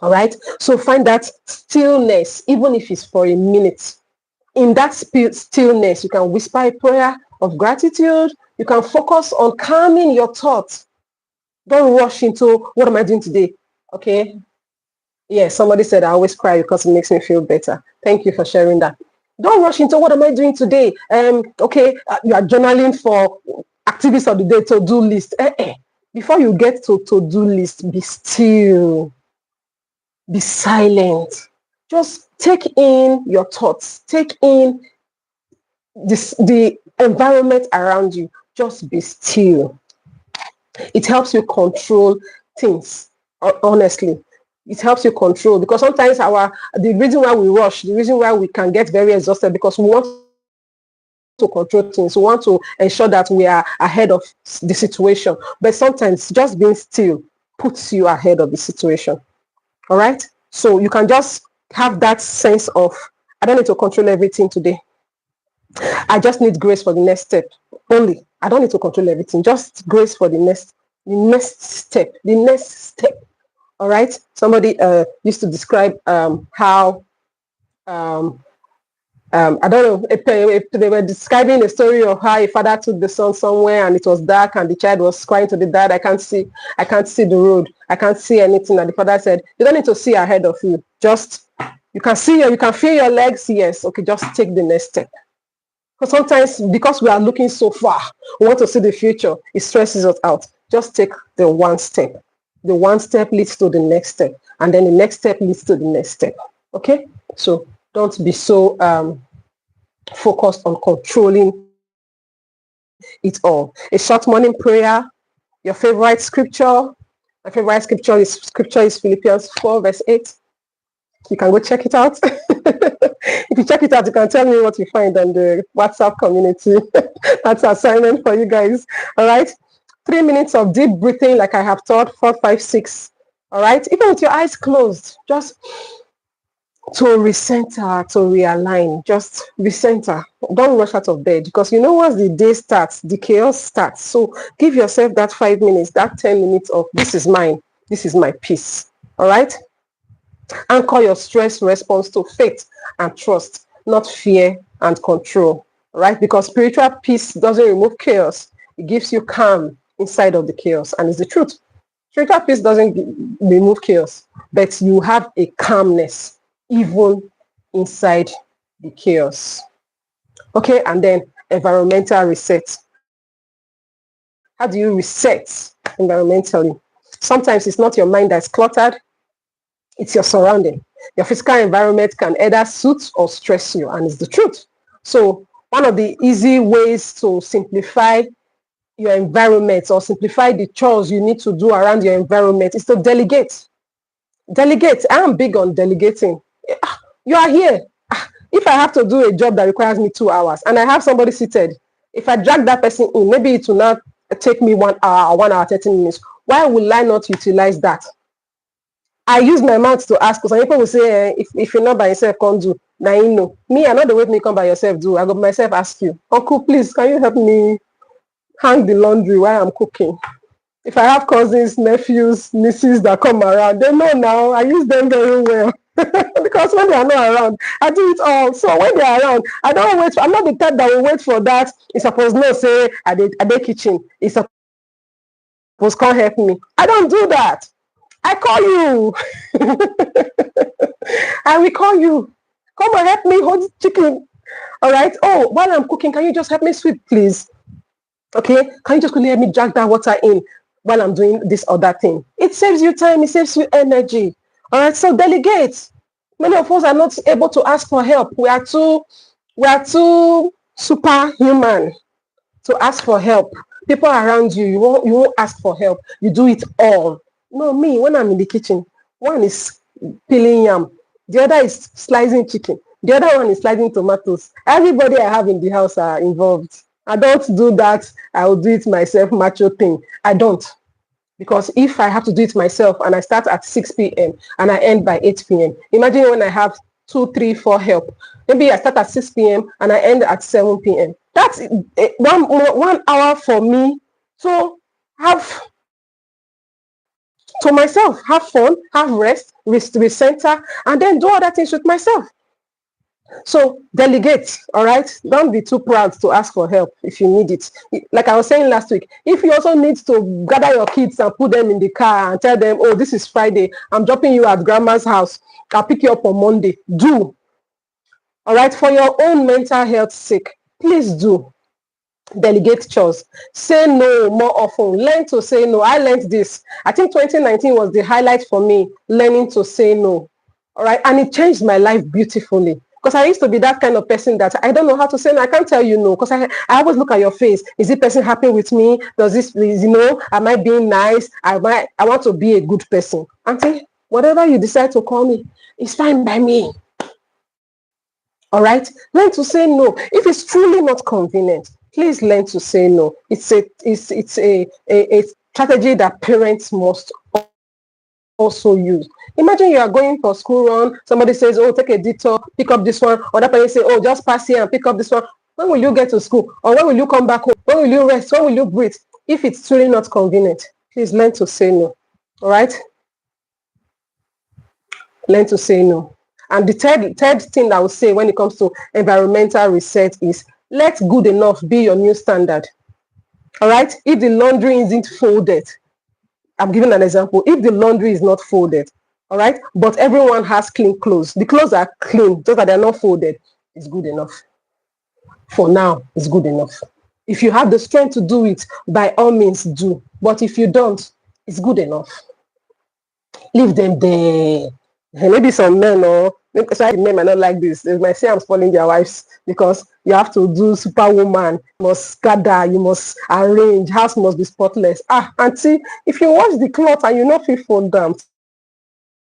All right. So find that stillness, even if it's for a minute. In that stillness, you can whisper a prayer of gratitude. You can focus on calming your thoughts. Don't rush into what am I doing today? Okay. Yeah, somebody said I always cry because it makes me feel better. Thank you for sharing that. Don't rush into what am I doing today? Okay, you are journaling for activities of the day, to-do list. Before you get to to-do list, be still, be silent. Just take in your thoughts, take in the environment around you. Just be still. It helps you control things, honestly. It helps you control, because sometimes the reason why we rush, the reason why we can get very exhausted, because we want to control things. We want to ensure that we are ahead of the situation. But sometimes just being still puts you ahead of the situation. All right? So you can just have that sense of, I don't need to control everything today. I just need grace for the next step. Only. I don't need to control everything. Just grace for the next step. The next step. All right. Somebody used to describe how I don't know if they were describing a story of how a father took the son somewhere and it was dark and the child was crying to the dad, I can't see the road. I can't see anything. And the father said, you don't need to see ahead of you. Just, you can feel your legs. Yes. Okay. Just take the next step. Because sometimes, because we are looking so far, we want to see the future, it stresses us out. Just take the one step. The one step leads to the next step, and then the next step leads to the next step. Okay? So don't be so focused on controlling it all. A short morning prayer, your favorite scripture. My favorite scripture is Philippians 4, verse 8. You can go check it out. If you check it out, you can tell me what you find on the WhatsApp community. That's an assignment for you guys. All right. 3 minutes of deep breathing, like I have taught, 4, 5, 6. All right. Even with your eyes closed, just to recenter, to realign, just recenter. Don't rush out of bed, because you know once the day starts, the chaos starts. So give yourself that 5 minutes, that 10 minutes of this is mine, this is my peace. All right. Anchor your stress response to faith and trust, not fear and control. All right. Because spiritual peace doesn't remove chaos. It gives you calm inside of the chaos, and it's the truth. Spiritual peace doesn't remove chaos, but you have a calmness even inside the chaos. Okay, and then environmental reset. How do you reset environmentally? Sometimes it's not your mind that's cluttered, it's your surrounding. Your physical environment can either soothe or stress you, and it's the truth. So one of the easy ways to simplify your environment or simplify the chores you need to do around your environment is to delegate. Delegate. I am big on delegating. You are here. If I have to do a job that requires me 2 hours and I have somebody seated, if I drag that person in, maybe it will not take me 1 hour or 1 hour, 30 minutes. Why will I not utilize that? I use my mouth to ask, because some people will say, if you're not by yourself, can't do. Now you know. Me, I know the way me come by yourself do. I go myself ask you, Uncle, please, can you help me hang the laundry while I'm cooking? If I have cousins, nephews, nieces that come around, they know now. I use them very well. Because when they are not around, I do it all. So when they are around, I don't wait. I'm not the type that will wait for that. It's supposed no say at the kitchen. It's supposed can't help me. I don't do that. I call you. I will call you. Come and help me hold chicken. All right. Oh, while I'm cooking, can you just help me sweep, please? Okay. Can you just quickly help me drag that water in while I'm doing this or that thing? It saves you time. It saves you energy. All right. So delegate. Many of us are not able to ask for help. We are too superhuman to ask for help. People around you, you won't ask for help. You do it all. No, me, when I'm in the kitchen, one is peeling yam, the other is slicing chicken, the other one is slicing tomatoes. Everybody I have in the house are involved. I don't do that. I will do it myself, macho thing. I don't. Because if I have to do it myself and I start at 6 p.m. and I end by 8 p.m., imagine when I have 2, 3, 4 help. Maybe I start at 6 p.m. and I end at 7 p.m. That's 1 hour for me to have to myself, have fun, have rest, recenter, and then do other things with myself. So delegate, all right? Don't be too proud to ask for help if you need it. Like I was saying last week, if you also need to gather your kids and put them in the car and tell them, oh, this is Friday, I'm dropping you at grandma's house, I'll pick you up on Monday, do. All right? For your own mental health sake, please do. Delegate chores. Say no more often. Learn to say no. I learned this. I think 2019 was the highlight for me, learning to say no. All right. And it changed my life beautifully. Because I used to be that kind of person that I don't know how to say no. I can't tell you no. Because I always look at your face. Is this person happy with me? Does this, am I being nice? I want to be a good person. Auntie, whatever you decide to call me, it's fine by me. All right. Learn to say no. If it's truly not convenient, please learn to say no. It's a strategy that parents must also use. Imagine you are going for school run. Somebody says, oh, take a detour, pick up this one. Or that person say, oh, just pass here and pick up this one. When will you get to school? Or when will you come back home? When will you rest? When will you breathe? If it's truly not convenient, please learn to say no. All right? Learn to say no. And the third thing I would say when it comes to environmental reset is let good enough be your new standard. All right? If the laundry isn't folded, I'm giving an example. If the laundry is not folded, all right, but everyone has clean clothes, the clothes are clean, just that they're not folded, it's good enough. for now, it's good enough. If you have the strength to do it, by all means do. But if you don't, it's good enough. Leave them there. Maybe some men or sorry, men might not like this. They might say I'm spoiling their wives because you have to do superwoman, you must gather, you must arrange, house must be spotless. Auntie, if you wash the cloth and you not feel fold down,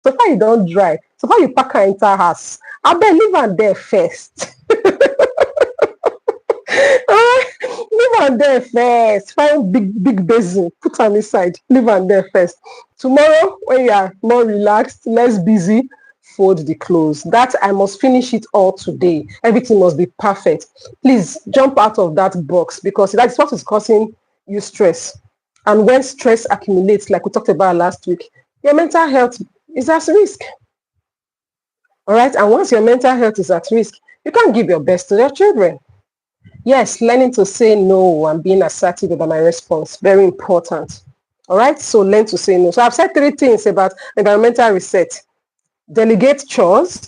so far you don't dry, so far you pack her entire house. I bet leave her there first. Leave her there first. Find big basin, put her inside. Leave her there first. Tomorrow, when you are more relaxed, less busy, fold the clothes. That I must finish it all today. Everything must be perfect. Please jump out of that box because that's what is causing you stress. And when stress accumulates, like we talked about last week, your mental health is at risk. All right. And once your mental health is at risk, you can't give your best to your children. Yes, learning to say no and being assertive about my response, very important. All right, so learn to say no. So I've said 3 things about environmental reset. Delegate chores.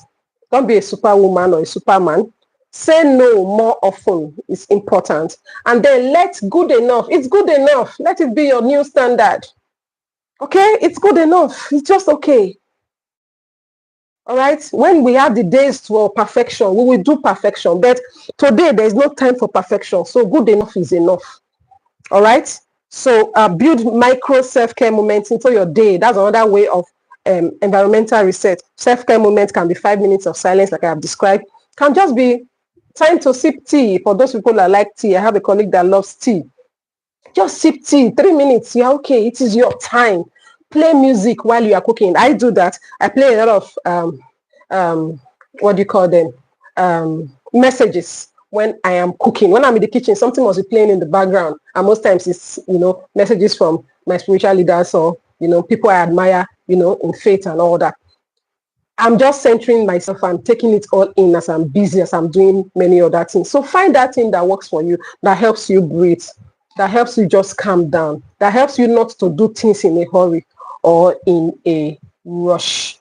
Don't be a superwoman or a superman. Say no more often is important. And then let good enough. It's good enough. Let it be your new standard. Okay, it's good enough. It's just okay. All right, when we have the days to perfection, we will do perfection. But today, there is no time for perfection. So good enough is enough. All right. So build micro self-care moments into your day. That's another way of environmental reset. Self-care moments can be 5 minutes of silence, like I have described. Can just be time to sip tea. For those people that like tea, I have a colleague that loves tea. Just sip tea, 3 minutes. Yeah, okay. It is your time. Play music while you are cooking. I do that. I play a lot of what do you call them? Messages when I am cooking. When I'm in the kitchen, something must be playing in the background. And most times it's, messages from my spiritual leaders or, people I admire, in faith and all that. I'm just centering myself. I'm taking it all in as I'm busy, as I'm doing many other things. So find that thing that works for you, that helps you breathe, that helps you just calm down, that helps you not to do things in a hurry or in a rush.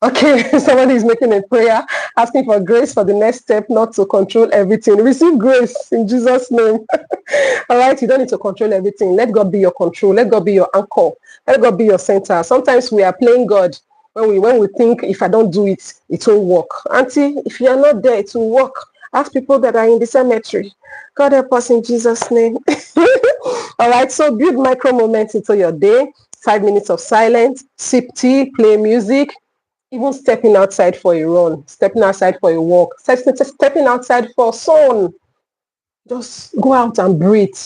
Okay, somebody is making a prayer, asking for grace for the next step, not to control everything. Receive grace in Jesus' name. All right, you don't need to control everything. Let God be your control. Let God be your anchor. Let God be your center. Sometimes we are playing God when we think if I don't do it, it won't work. Auntie, if you are not there, it will work. Ask people that are in the cemetery. God help us in Jesus' name. All right, so build micro moments into your day. 5 minutes of silence, sip tea, play music. Even stepping outside for a run, stepping outside for a walk, stepping outside for sun. Just go out and breathe.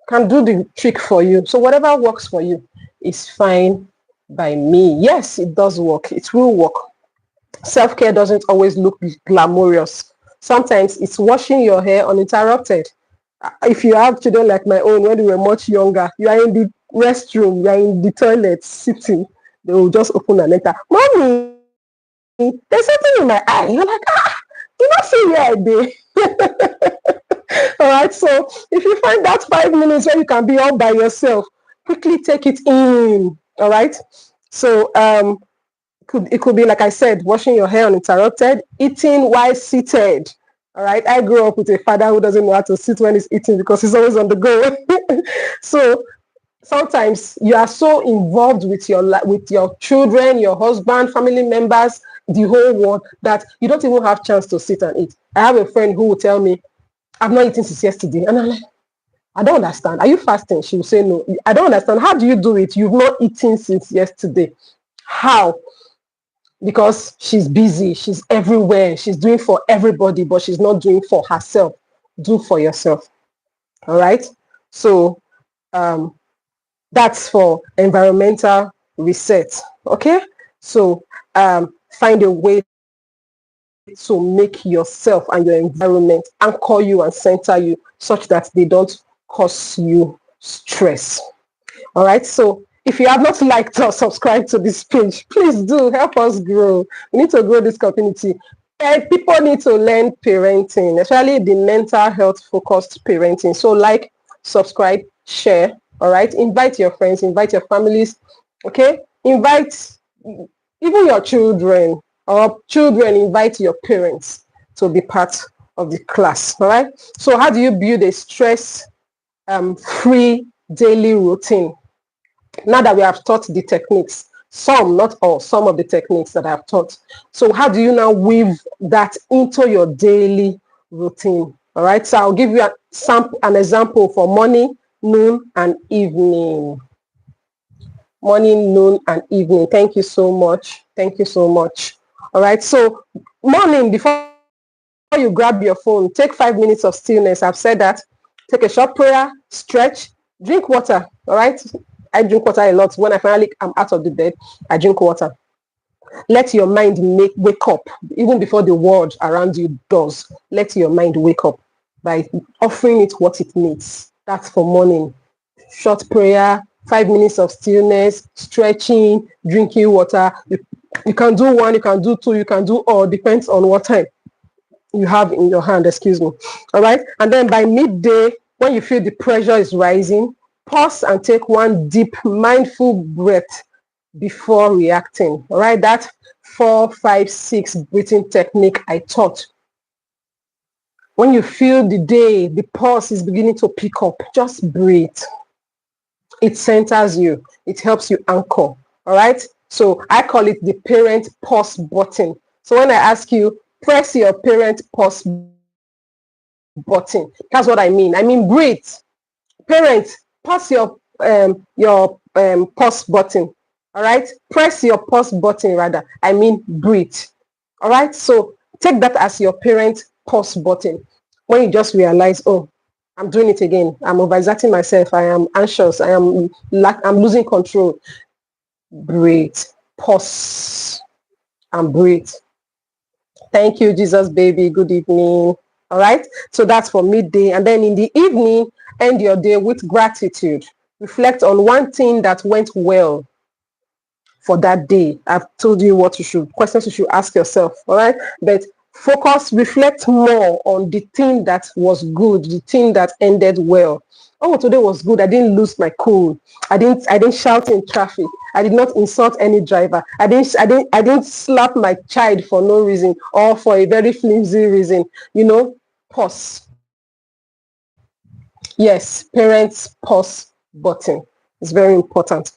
Can do the trick for you. So whatever works for you is fine by me. Yes, it does work. It will work. Self-care doesn't always look glamorous. Sometimes it's washing your hair uninterrupted. If you have children like my own, when they were much younger, you are in the restroom, you are in the toilet sitting, they will just open and enter. Mommy, there's something in my eye. You're like, you not see where I do. All right, so if you find that 5 minutes where you can be all by yourself, quickly take it in. All right, so it could be, like I said, washing your hair uninterrupted, eating while seated. All right, I grew up with a father who doesn't know how to sit when he's eating because he's always on the go. So sometimes you are so involved with your children, your husband, family members, the whole world, that you don't even have chance to sit and eat. I have a friend who will tell me, I've not eaten since yesterday. And I'm like, I don't understand. Are you fasting? She will say, no. I don't understand. How do you do it? You've not eaten since yesterday. How? Because she's busy. She's everywhere. She's doing for everybody, but she's not doing for herself. Do for yourself. All right? So that's for environmental reset. Okay? So find a way to make yourself and your environment anchor you and center you such that they don't cause you stress. All right, so if you have not liked or subscribed to this page, please do help us grow. We need to grow this community. And people need to learn parenting, especially the mental health focused parenting. So like, subscribe, share. All right, invite your friends, invite your families. Okay, invite even your children, or children invite your parents. to be part of the class. All right. So how do you build a stress free daily routine? Now that we have taught the techniques, some, not all, some of the techniques that I've taught. So how do you now weave that into your daily routine? All right. So I'll give you an example for morning, noon, and evening. Morning, noon, and evening. Thank you so much. Thank you so much. All right. So morning, before you grab your phone, take 5 minutes of stillness. I've said that. Take a short prayer, stretch, drink water. All right. I drink water a lot. When I finally am out of the bed, I drink water. Let your mind wake up, even before the world around you does. Let your mind wake up by offering it what it needs. That's for morning. Short prayer, 5 minutes of stillness, stretching, drinking water. You can do one, you can do two, you can do all, depends on what time you have in your hand, excuse me. All right. And then by midday, when you feel the pressure is rising, pause and take one deep, mindful breath before reacting. All right. That 4, 5, 6 breathing technique I taught. When you feel the pulse is beginning to pick up, just breathe. It centers you. It helps you anchor. All right. So I call it the parent pause button. So when I ask you, press your parent pause button. That's what I mean. I mean, breathe. Parent, pause your pause button. All right. Press your pause button rather. I mean, breathe. All right. So take that as your parent pause button. When you just realize, oh, I'm doing it again. I'm overexerting myself. I am anxious. I'm losing control. Breathe. Pause and breathe. Thank you, Jesus baby. Good evening. All right. So that's for midday. And then in the evening, end your day with gratitude. Reflect on one thing that went well for that day. I've told you questions you should ask yourself. All right. But reflect more on the thing that was good, the thing that ended well. Oh, today was good. I didn't lose my cool. I didn't shout in traffic. I did not insult any driver. I didn't slap my child for no reason or for a very flimsy reason. Pause. Yes, parents pause button. It's very important.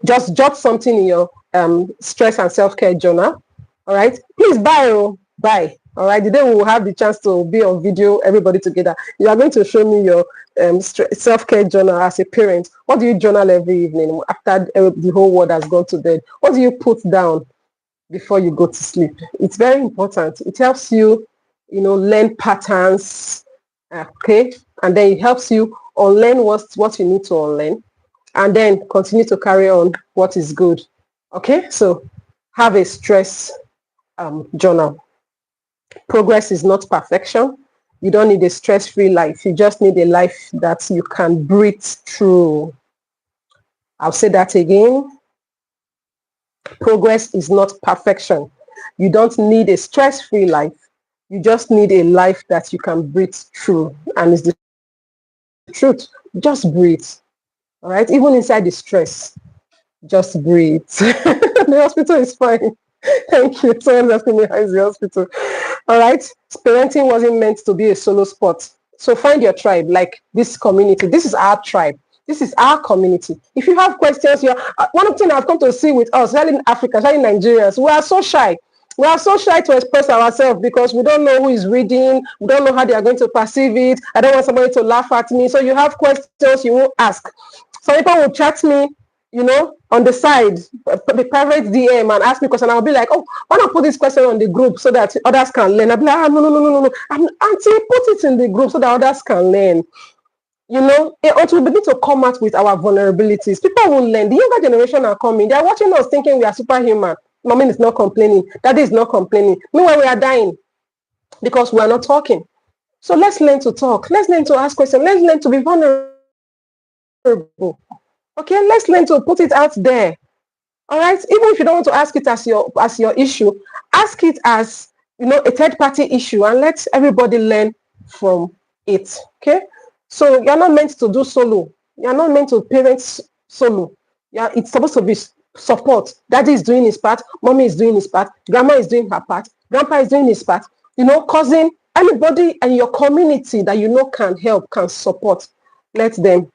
Just jot something in your stress and self-care journal. All right. Please buy. All right. The day we will have the chance to be on video, everybody together, you are going to show me your self-care journal as a parent. What do you journal every evening after the whole world has gone to bed? What do you put down before you go to sleep? It's very important. It helps you, learn patterns. Okay. And then it helps you unlearn what you need to unlearn. And then continue to carry on what is good. Okay. So have a stress journal. Progress is not perfection. You don't need a stress-free life. You just need a life that you can breathe through. I'll say that again. Progress is not perfection. You don't need a stress-free life. You just need a life that you can breathe through. And it's the truth. Just breathe. All right? Even inside the stress, just breathe. The hospital is fine. Thank you. Someone's asking me, how is the hospital? All right. Parenting wasn't meant to be a solo sport. So find your tribe, like this community. This is our tribe. This is our community. If you have questions, one of the things I've come to see with us, especially in Africa, especially Nigerians, we are so shy. We are so shy to express ourselves because we don't know who is reading. We don't know how they are going to perceive it. I don't want somebody to laugh at me. So you have questions you won't ask. Some people will chat me, on the side, the private DM and ask me question. I'll be like, oh, why not put this question on the group so that others can learn? I'll be like, no. Auntie, put it in the group so that others can learn. Until we begin to come out with our vulnerabilities, people won't learn. The younger generation are coming. They are watching us thinking we are superhuman. Mommy is not complaining. Daddy is not complaining. Meanwhile, we are dying because we are not talking. So let's learn to talk. Let's learn to ask questions. Let's learn to be vulnerable. Okay, let's learn to put it out there. All right. Even if you don't want to ask it as your issue, ask it as a third-party issue and let everybody learn from it. Okay. So you're not meant to do solo. You're not meant to parent solo. It's supposed to be support. Daddy is doing his part. Mommy is doing his part. Grandma is doing her part. Grandpa is doing his part. cousin, anybody in your community that can help, can support, let them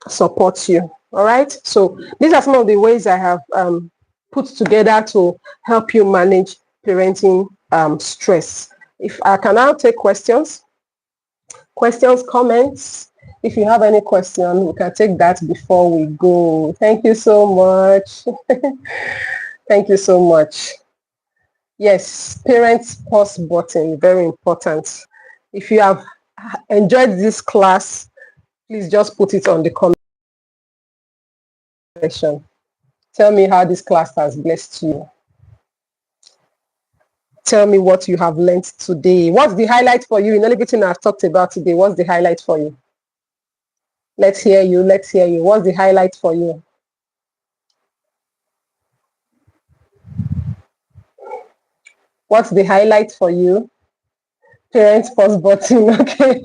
support you. All right. So these are some of the ways I have put together to help you manage parenting stress. If I can now take questions, comments. If you have any question, we can take that before we go. Thank you so much. Thank you so much. Yes, parents pause button, very important. If you have enjoyed this class, please just put it on the comment section. Tell me how this class has blessed you. Tell me what you have learned today. What's the highlight for you in everything I've talked about today? What's the highlight for you? Let's hear you. Let's hear you. What's the highlight for you? What's the highlight for you? Parents pause button. Okay.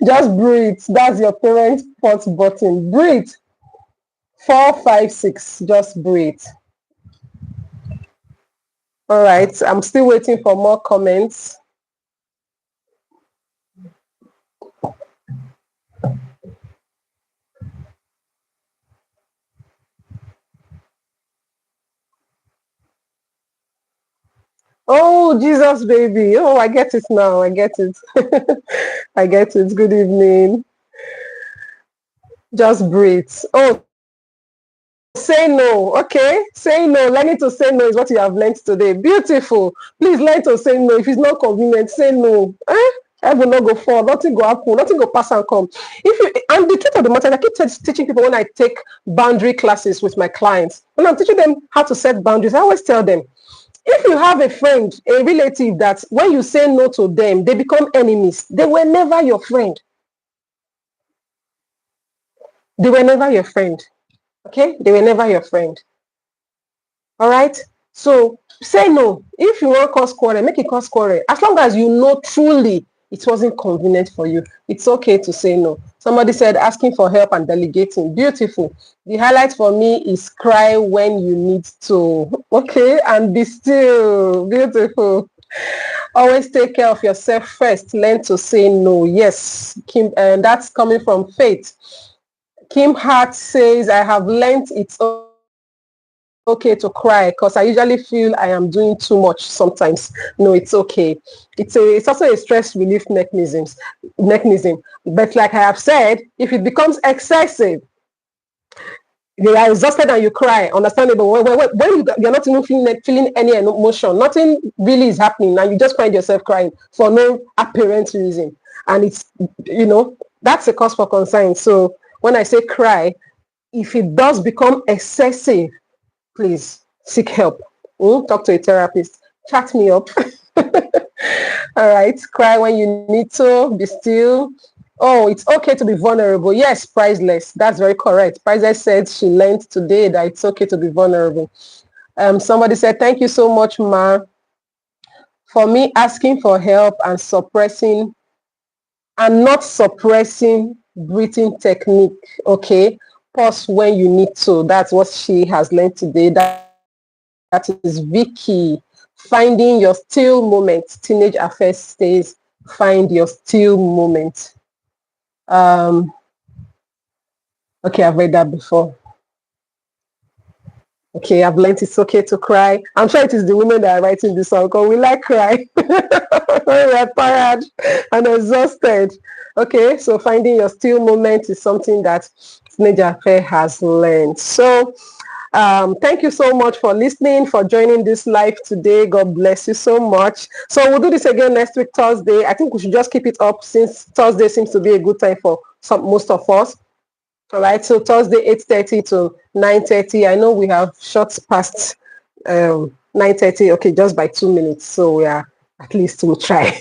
Just breathe. That's your parents pause button. Breathe. 4, 5, 6. Just breathe. All right. I'm still waiting for more comments. Oh, Jesus, baby. Oh, I get it now. I get it. I get it. Good evening. Just breathe. Oh, say no. Okay. Say no. Learning to say no is what you have learned today. Beautiful. Please learn to say no. If it's not convenient, say no. I will not go fall. Nothing go happen. Nothing go pass and come. And the truth of the matter, I keep teaching people when I take boundary classes with my clients. When I'm teaching them how to set boundaries, I always tell them, if you have a friend, a relative that when you say no to them, they become enemies, they were never your friend. They were never your friend. Okay? They were never your friend. All right? So say no. If you want to cause quarrel, make it cause quarrel. As long as you know truly it wasn't convenient for you, it's okay to say no. Somebody said asking for help and delegating. Beautiful. The highlight for me is cry when you need to. Okay? And be still. Beautiful. Always take care of yourself first. Learn to say no. Yes, Kim, and that's coming from Faith. Kim Hart says, I have learned it's okay to cry because I usually feel I am doing too much sometimes. No, it's okay. It's also a stress relief mechanism. But like I have said, if it becomes excessive, you are exhausted and you cry, understandable. When you're not even feeling any emotion, nothing really is happening, and you just find yourself crying for no apparent reason. And it's, that's a cause for concern. So when I say cry, if it does become excessive, please seek help. Talk to a therapist. Chat me up. All right. Cry when you need to. Be still. Oh, it's okay to be vulnerable. Yes, Priceless. That's very correct. Priceless said she learned today that it's okay to be vulnerable. Somebody said, thank you so much, Ma. For me, asking for help and not suppressing breathing technique. Okay. Pause when you need to. That's what she has learned today. That is Vicky. Finding your still moment. Teenage affairs stays. Find your still moment. Okay, I've read that before. Okay, I've learned it's okay to cry. I'm sure it is the women that are writing this song because we like cry when we're tired and exhausted. Okay, so finding your still moment is something that Teenage Affair has learned. So thank you so much for listening, for joining this live today. God bless you so much. So we'll do this again next week, Thursday. I think we should just keep it up since Thursday seems to be a good time for most of us. All right, so Thursday 8:30 to 9:30. I know we have shots past 9:30. Okay, just by 2 minutes. So we are, at least we'll try.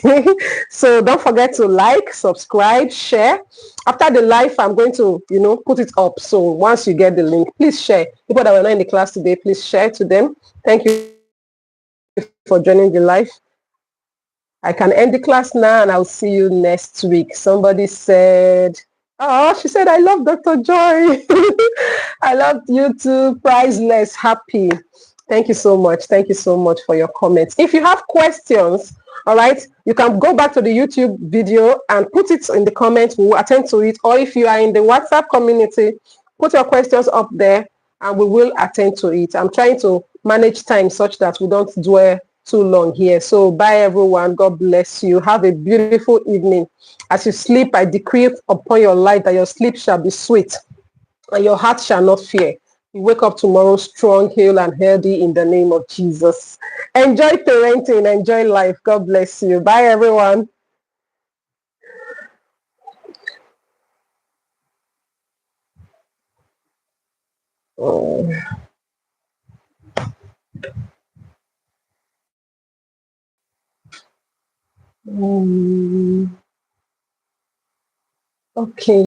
So don't forget to like, subscribe, share. After the live, I'm going to, put it up. So once you get the link, please share. People that were not in the class today, please share to them. Thank you for joining the live. I can end the class now and I'll see you next week. Somebody said, oh, she said, I love Dr. Joy. I love you too. Priceless. Happy. Thank you so much. Thank you so much for your comments. If you have questions, all right, you can go back to the YouTube video and put it in the comments. We will attend to it. Or if you are in the WhatsApp community, put your questions up there and we will attend to it. I'm trying to manage time such that we don't dwell too long here. So bye everyone. God bless you. Have a beautiful evening. As you sleep, I decree upon your life that your sleep shall be sweet and your heart shall not fear. You wake up tomorrow strong, healed, and healthy in the name of Jesus. Enjoy parenting, enjoy life. God bless you. Bye, everyone. Oh. Okay.